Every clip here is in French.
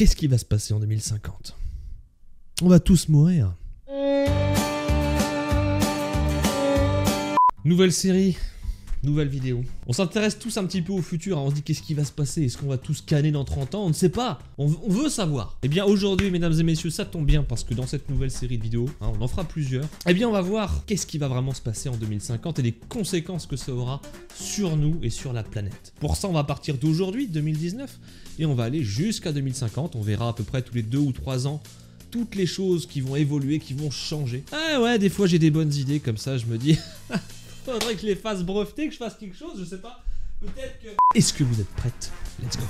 Qu'est-ce qui va se passer en 2050? On va tous mourir. Nouvelle série, nouvelle vidéo. On s'intéresse tous un petit peu au futur, hein. On se dit qu'est-ce qui va se passer? Est-ce qu'on va tous canner dans 30 ans? On ne sait pas, on veut savoir. Eh bien aujourd'hui, mesdames et messieurs, ça tombe bien parce que dans cette nouvelle série de vidéos, hein, on en fera plusieurs. Eh bien on va voir qu'est-ce qui va vraiment se passer en 2050 et les conséquences que ça aura sur nous et sur la planète. Pour ça, on va partir d'aujourd'hui, 2019, et on va aller jusqu'à 2050. On verra à peu près tous les 2 ou 3 ans toutes les choses qui vont évoluer, qui vont changer. Ah ouais, des fois j'ai des bonnes idées comme ça, je me dis... Faudrait que je les fasse breveter, que je fasse quelque chose, je sais pas. Peut-être que... Est-ce que vous êtes prêtes? Let's go.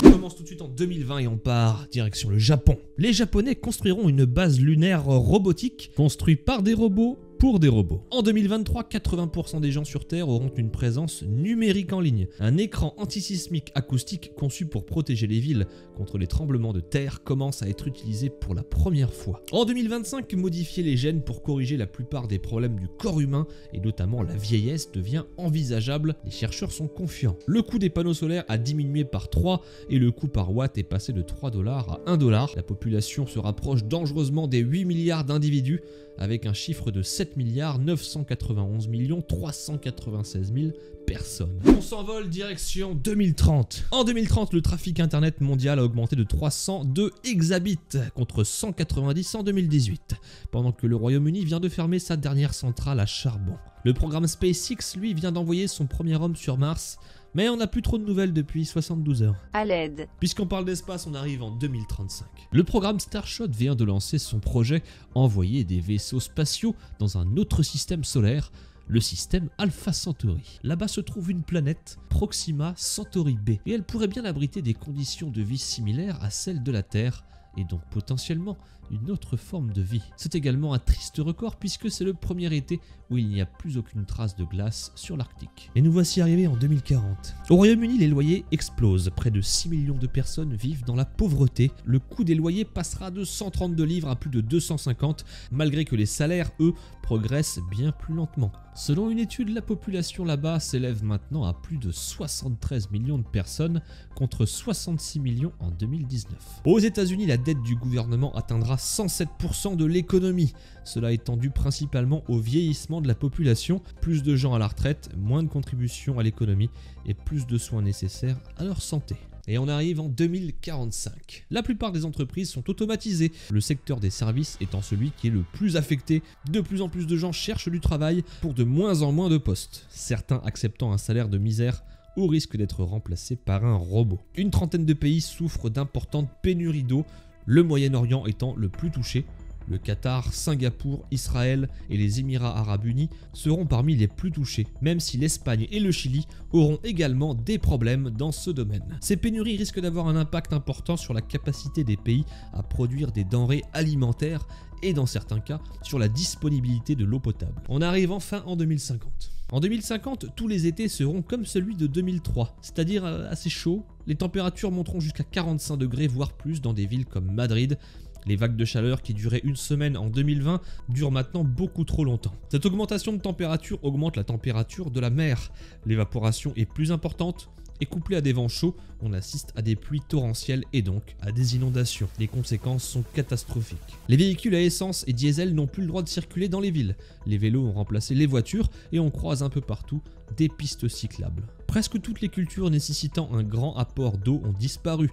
On commence tout de suite en 2020 et on part direction le Japon. Les Japonais construiront une base lunaire robotique construite par des robots pour des robots. En 2023, 80% des gens sur Terre auront une présence numérique en ligne. Un écran antisismique acoustique conçu pour protéger les villes contre les tremblements de terre commence à être utilisé pour la première fois. En 2025, modifier les gènes pour corriger la plupart des problèmes du corps humain et notamment la vieillesse devient envisageable. Les chercheurs sont confiants. Le coût des panneaux solaires a diminué par 3 et le coût par watt est passé de 3 $ à 1 $. La population se rapproche dangereusement des 8 milliards d'individus avec un chiffre de 7 991 396 000 personnes. On s'envole direction 2030. En 2030, le trafic internet mondial a augmenté de 302 exabits contre 190 en 2018, pendant que le Royaume-Uni vient de fermer sa dernière centrale à charbon. Le programme SpaceX, lui, vient d'envoyer son premier homme sur Mars, mais on n'a plus trop de nouvelles depuis 72 heures. À l'aide. Puisqu'on parle d'espace, on arrive en 2035. Le programme Starshot vient de lancer son projet envoyer des vaisseaux spatiaux dans un autre système solaire, le système Alpha Centauri. Là-bas se trouve une planète, Proxima Centauri b, et elle pourrait bien abriter des conditions de vie similaires à celles de la Terre, et donc potentiellement une autre forme de vie. C'est également un triste record puisque c'est le premier été où il n'y a plus aucune trace de glace sur l'Arctique. Et nous voici arrivés en 2040. Au Royaume-Uni, les loyers explosent. Près de 6 millions de personnes vivent dans la pauvreté. Le coût des loyers passera de 132 livres à plus de 250, malgré que les salaires, eux, progressent bien plus lentement. Selon une étude, la population là-bas s'élève maintenant à plus de 73 millions de personnes contre 66 millions en 2019. Aux États-Unis, la dette du gouvernement atteindra 107% de l'économie. Cela étant dû principalement au vieillissement de la population, plus de gens à la retraite, moins de contributions à l'économie et plus de soins nécessaires à leur santé. Et on arrive en 2045. La plupart des entreprises sont automatisées, le secteur des services étant celui qui est le plus affecté. De plus en plus de gens cherchent du travail pour de moins en moins de postes, certains acceptant un salaire de misère au risque d'être remplacés par un robot. Une trentaine de pays souffrent d'importantes pénuries d'eau, le Moyen-Orient étant le plus touché. Le Qatar, Singapour, Israël et les Émirats Arabes Unis seront parmi les plus touchés, même si l'Espagne et le Chili auront également des problèmes dans ce domaine. Ces pénuries risquent d'avoir un impact important sur la capacité des pays à produire des denrées alimentaires et dans certains cas sur la disponibilité de l'eau potable. On arrive enfin en 2050. En 2050, tous les étés seront comme celui de 2003, c'est-à-dire assez chaud. Les températures monteront jusqu'à 45 degrés voire plus dans des villes comme Madrid. Les vagues de chaleur qui duraient une semaine en 2020 durent maintenant beaucoup trop longtemps. Cette augmentation de température augmente la température de la mer. L'évaporation est plus importante et couplée à des vents chauds, on assiste à des pluies torrentielles et donc à des inondations. Les conséquences sont catastrophiques. Les véhicules à essence et diesel n'ont plus le droit de circuler dans les villes. Les vélos ont remplacé les voitures et on croise un peu partout des pistes cyclables. Presque toutes les cultures nécessitant un grand apport d'eau ont disparu.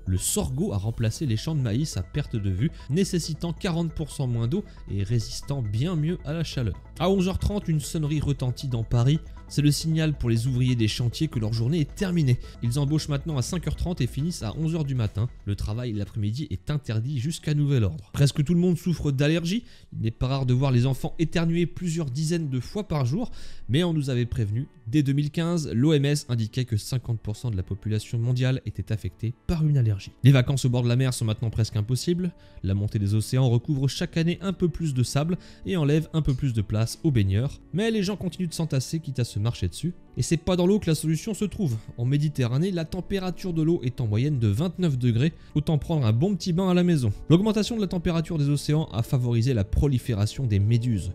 Le sorgho a remplacé les champs de maïs à perte de vue, nécessitant 40% moins d'eau et résistant bien mieux à la chaleur. À 11h30, une sonnerie retentit dans Paris. C'est le signal pour les ouvriers des chantiers que leur journée est terminée. Ils embauchent maintenant à 5h30 et finissent à 11h du matin. Le travail l'après-midi est interdit jusqu'à nouvel ordre. Presque tout le monde souffre d'allergies. Il n'est pas rare de voir les enfants éternuer plusieurs dizaines de fois par jour, mais on nous avait prévenu. Dès 2015, l'OMS indiquait que 50% de la population mondiale était affectée par une allergie. Les vacances au bord de la mer sont maintenant presque impossibles. La montée des océans recouvre chaque année un peu plus de sable et enlève un peu plus de place aux baigneurs. Mais les gens continuent de s'entasser quitte à se marcher dessus. Et c'est pas dans l'eau que la solution se trouve. En Méditerranée, la température de l'eau est en moyenne de 29 degrés, autant prendre un bon petit bain à la maison. L'augmentation de la température des océans a favorisé la prolifération des méduses,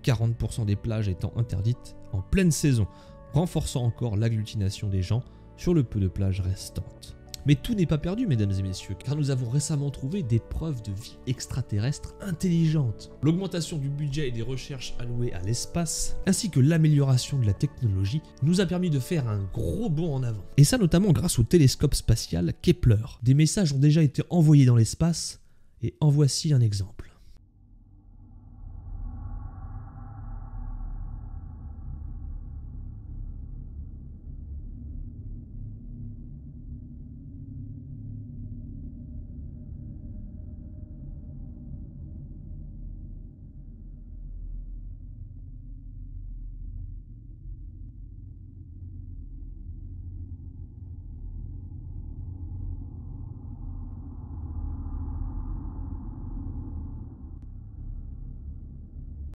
40% des plages étant interdites en pleine saison, renforçant encore l'agglutination des gens sur le peu de plages restantes. Mais tout n'est pas perdu, mesdames et messieurs, car nous avons récemment trouvé des preuves de vie extraterrestre intelligente. L'augmentation du budget et des recherches allouées à l'espace, ainsi que l'amélioration de la technologie, nous a permis de faire un gros bond en avant. Et ça notamment grâce au télescope spatial Kepler. Des messages ont déjà été envoyés dans l'espace, et en voici un exemple.